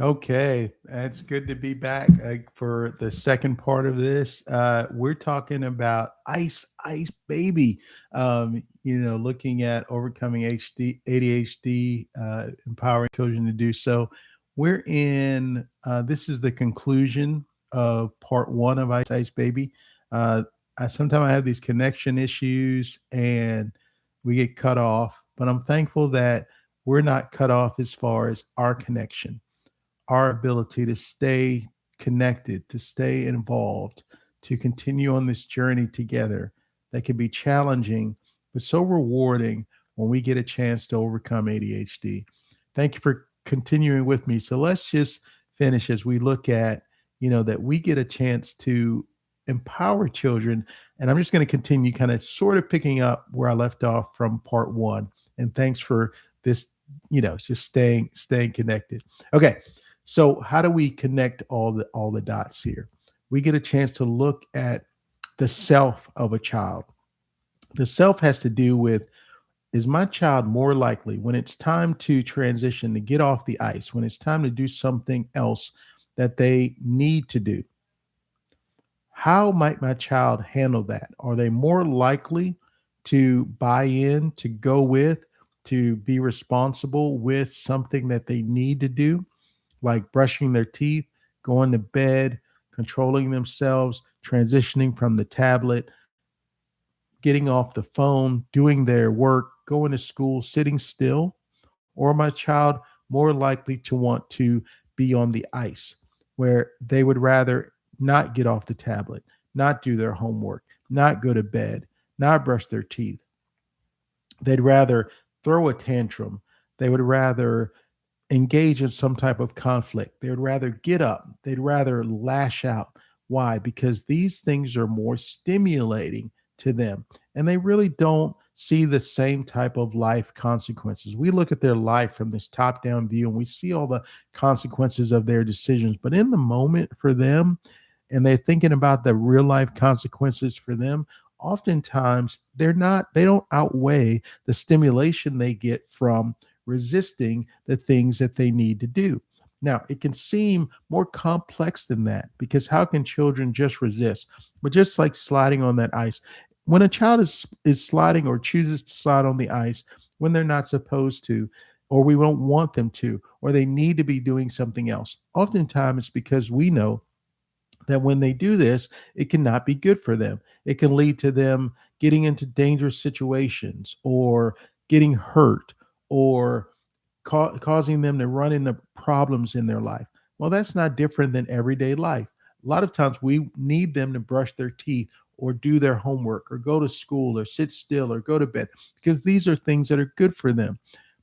Okay, it's good to be back for the second part of this. We're talking about ice baby. Looking at overcoming ADHD, empowering children to do so. We're in. This is the conclusion of part one of Ice Baby. Uh, Sometimes I have these connection issues and we get cut off, but I'm thankful that we're not cut off as far as our connection, our ability to stay connected, to stay involved, to continue on this journey together that can be challenging, but so rewarding when we get a chance to overcome ADHD. Thank you for continuing with me. So let's just finish as we look at, that we get a chance to empower children. And I'm just going to continue kind of sort of picking up where I left off from part one. And thanks for this, just staying connected. Okay. So how do we connect all the dots here? We get a chance to look at the self of a child. The self has to do with, is my child more likely when it's time to transition, to get off the ice, when it's time to do something else that they need to do? How might my child handle that? Are they more likely to buy in, to go with, to be responsible with something that they need to do, like brushing their teeth, going to bed, controlling themselves, transitioning from the tablet, getting off the phone, doing their work, going to school, sitting still? Or my child more likely to want to be on the ice, where they would rather not get off the tablet, not do their homework, not go to bed, not brush their teeth? They'd rather throw a tantrum. They would rather engage in some type of conflict. They would rather get up. They'd rather lash out. Why? Because these things are more stimulating to them. And they really don't see the same type of life consequences. We look at their life from this top down view and we see all the consequences of their decisions. But in the moment for them, and they're thinking about the real life consequences for them, oftentimes they don't outweigh the stimulation they get from resisting the things that they need to do. Now, it can seem more complex than that, because how can children just resist? But just like sliding on that ice, when a child is sliding or chooses to slide on the ice when they're not supposed to, or we don't want them to, or they need to be doing something else, oftentimes it's because we know that when they do this, it cannot be good for them. It can lead to them getting into dangerous situations or getting hurt or causing them to run into problems in their life. Well, that's not different than everyday life. A lot of times we need them to brush their teeth or do their homework or go to school or sit still or go to bed, because these are things that are good for them.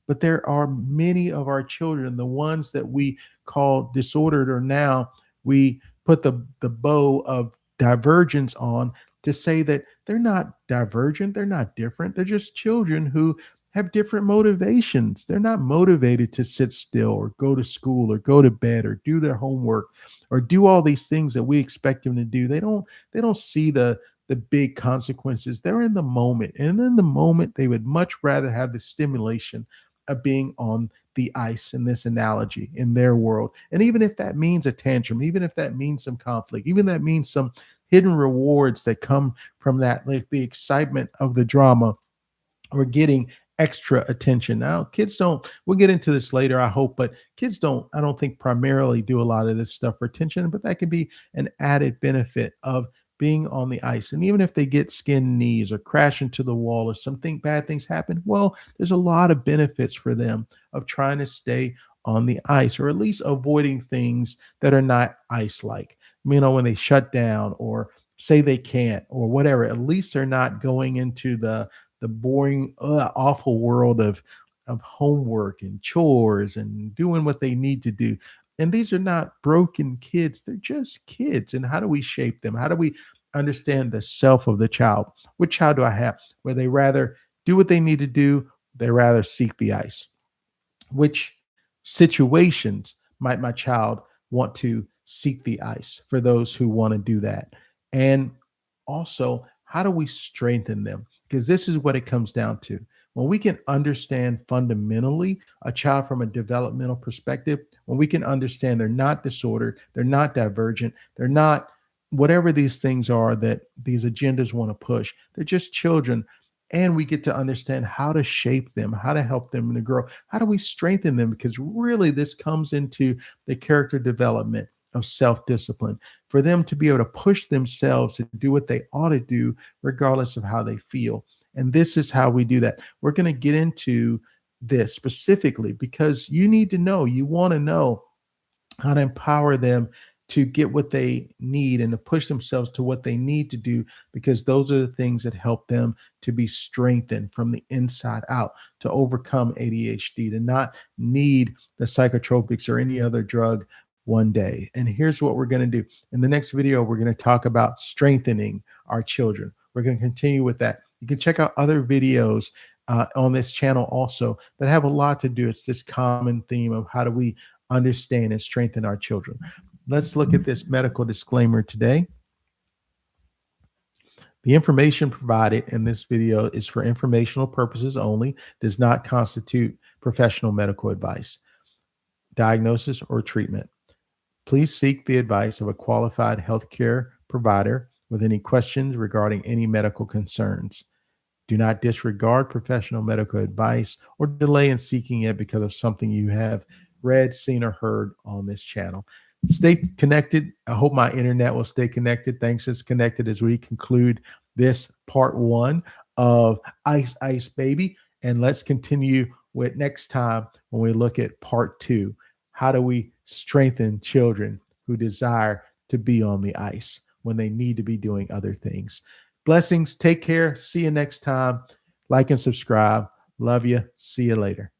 But there are many of our children, the ones that we call disordered, or now we put the bow of divergence on to say that they're not divergent, they're not different, they're just children who have different motivations. They're not motivated to sit still or go to school or go to bed or do their homework or do all these things that we expect them to do. They don't see the big consequences. They're in the moment. And in the moment, they would much rather have the stimulation of being on the ice, in this analogy, in their world. And even if that means a tantrum, even if that means some conflict, even that means some hidden rewards that come from that, like the excitement of the drama, or getting extra attention. Now, kids don't, we'll get into this later, I hope, but kids don't, I don't think, primarily do a lot of this stuff for attention, but that can be an added benefit of being on the ice. And even if they get skinned knees or crash into the wall or something bad things happen, well, there's a lot of benefits for them of trying to stay on the ice, or at least avoiding things that are not ice like. When they shut down or say they can't or whatever, at least they're not going into the boring, awful world of homework and chores and doing what they need to do. And these are not broken kids; they're just kids. And how do we shape them? How do we understand the self of the child? What child do I have where they rather do what they need to do? They rather seek the ice. Which situations might my child want to seek the ice, for those who want to do that? And also, how do we strengthen them? Because this is what it comes down to. When we can understand fundamentally a child from a developmental perspective, when we can understand they're not disordered, they're not divergent, they're not whatever these things are that these agendas want to push, they're just children. And we get to understand how to shape them, how to help them to grow, how do we strengthen them? Because really, this comes into the character development of self discipline for them to be able to push themselves to do what they ought to do, regardless of how they feel. And this is how we do that. We're going to get into this specifically because you need to know, you want to know how to empower them to get what they need and to push themselves to what they need to do, because those are the things that help them to be strengthened from the inside out, to overcome ADHD, to not need the psychotropics or any other drug one day. And here's what we're going to do. In the next video, we're going to talk about strengthening our children. We're going to continue with that. You can check out other videos on this channel also that have a lot to do. It's this common theme of how do we understand and strengthen our children. Let's look at this medical disclaimer today. The information provided in this video is for informational purposes only, does not constitute professional medical advice, diagnosis, or treatment. Please seek the advice of a qualified healthcare provider with any questions regarding any medical concerns. Do not disregard professional medical advice or delay in seeking it because of something you have read, seen, or heard on this channel. Stay connected. I hope my internet will stay connected. Thanks, it's connected as we conclude this part 1 of Ice Ice Baby. And let's continue with next time when we look at part 2. How do we strengthen children who desire to be on the ice when they need to be doing other things? Blessings. Take care. See you next time. Like and subscribe. Love you. See you later.